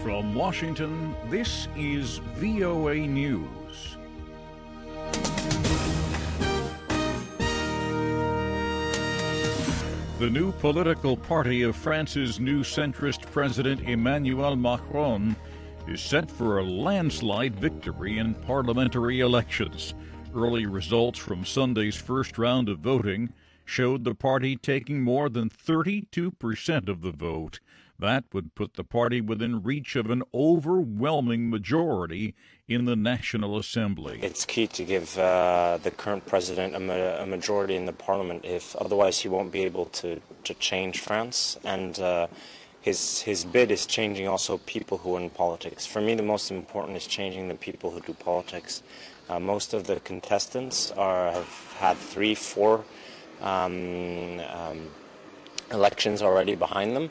From Washington, this is VOA News. The new political party of France's new centrist President Emmanuel Macron is set for a landslide victory in parliamentary elections. Early results from Sunday's first round of voting showed the party taking more than 32% of the vote. That would put the party within reach of an overwhelming majority in the National Assembly. It's key to give the current president a majority in the parliament. If otherwise, he won't be able to change France. And his bid is changing also people who are in politics. For me, the most important is changing the people who do politics. Most of the contestants have had 3-4 elections already behind them.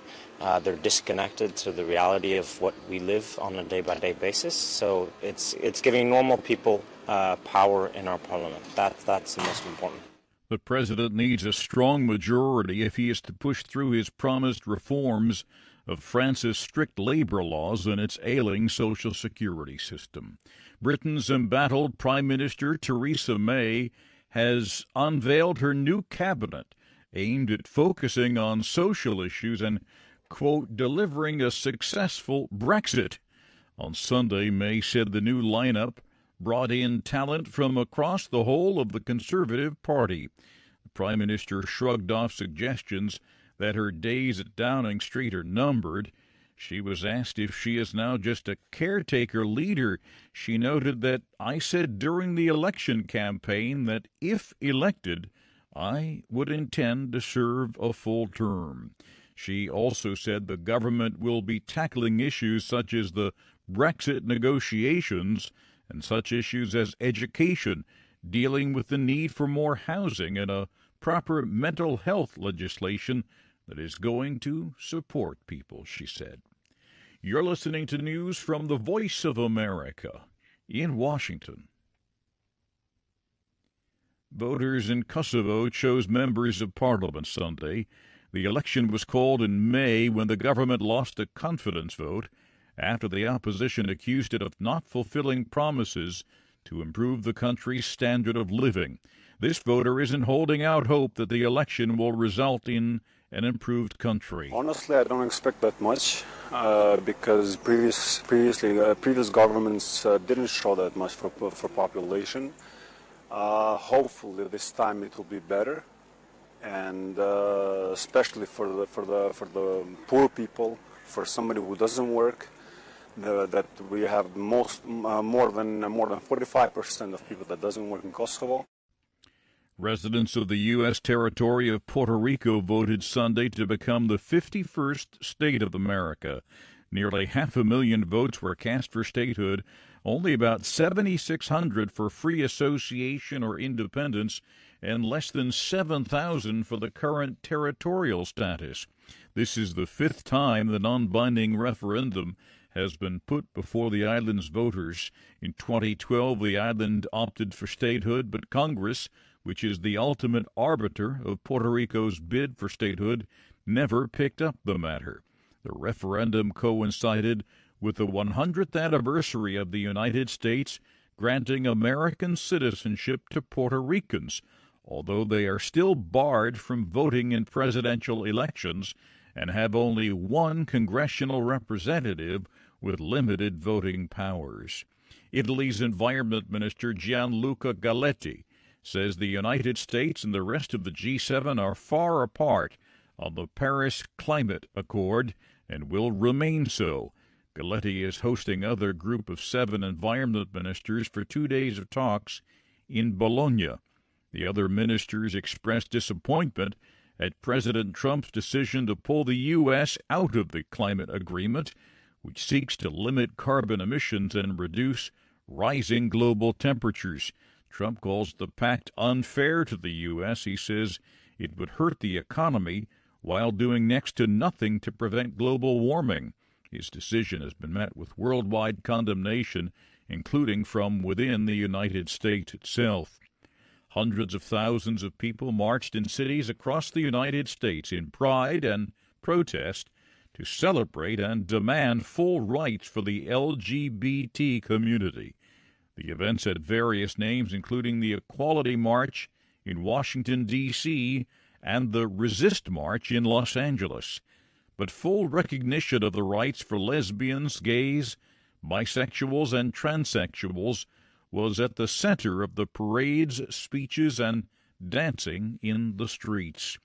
They're disconnected to the reality of what we live on a day-by-day basis. So it's giving normal people power in our parliament. That's the most important. The president needs a strong majority if he is to push through his promised reforms of France's strict labor laws and its ailing social security system. Britain's embattled Prime Minister Theresa May has unveiled her new cabinet aimed at focusing on social issues and, quote, delivering a successful Brexit. On Sunday, May said the new lineup brought in talent from across the whole of the Conservative Party. The Prime Minister shrugged off suggestions that her days at Downing Street are numbered. She was asked if she is now just a caretaker leader. She noted that I said during the election campaign that if elected, I would intend to serve a full term. She also said the government will be tackling issues such as the Brexit negotiations and such issues as education, dealing with the need for more housing and a proper mental health legislation that is going to support people, she said. You're listening to news from the Voice of America in Washington. Voters in Kosovo chose members of parliament Sunday. The election was called in May when the government lost a confidence vote after the opposition accused it of not fulfilling promises to improve the country's standard of living. This voter isn't holding out hope that the election will result in an improved country. Honestly, I don't expect that much because previous governments didn't show that much for population. Hopefully this time it will be better, and especially for the poor people, for somebody who doesn't work. That we have more than 45% of people that doesn't work in Kosovo. Residents of the U.S. territory of Puerto Rico voted Sunday to become the 51st state of America. Nearly 500,000 votes were cast for statehood, only about 7,600 for free association or independence, and less than 7,000 for the current territorial status. This is the fifth time the non-binding referendum has been put before the island's voters. In 2012, the island opted for statehood, but Congress, which is the ultimate arbiter of Puerto Rico's bid for statehood, never picked up the matter. The referendum coincided with the 100th anniversary of the United States granting American citizenship to Puerto Ricans, although they are still barred from voting in presidential elections and have only one congressional representative with limited voting powers. Italy's Environment Minister Gianluca Galletti says the United States and the rest of the G7 are far apart on the Paris Climate Accord and will remain so. Galletti is hosting another group of 7 environment ministers for 2 days of talks in Bologna. The other ministers expressed disappointment at President Trump's decision to pull the U.S. out of the climate agreement, which seeks to limit carbon emissions and reduce rising global temperatures. Trump calls the pact unfair to the U.S. He says it would hurt the economy while doing next to nothing to prevent global warming. His decision has been met with worldwide condemnation, including from within the United States itself. Hundreds of thousands of people marched in cities across the United States in pride and protest to celebrate and demand full rights for the LGBT community. The events had various names, including the Equality March in Washington, D.C., and the Resist March in Los Angeles. But full recognition of the rights for lesbians, gays, bisexuals, and transsexuals was at the center of the parades, speeches, and dancing in the streets.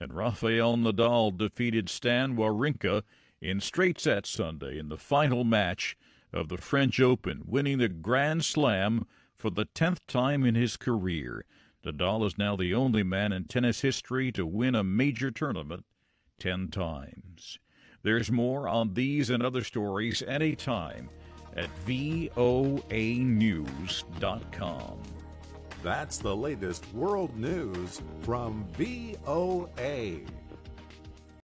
And Rafael Nadal defeated Stan Wawrinka in straight sets Sunday in the final match of the French Open, winning the Grand Slam for the 10th time in his career. Nadal is now the only man in tennis history to win a major tournament 10 times. There's more on these and other stories anytime at voanews.com. That's the latest world news from VOA.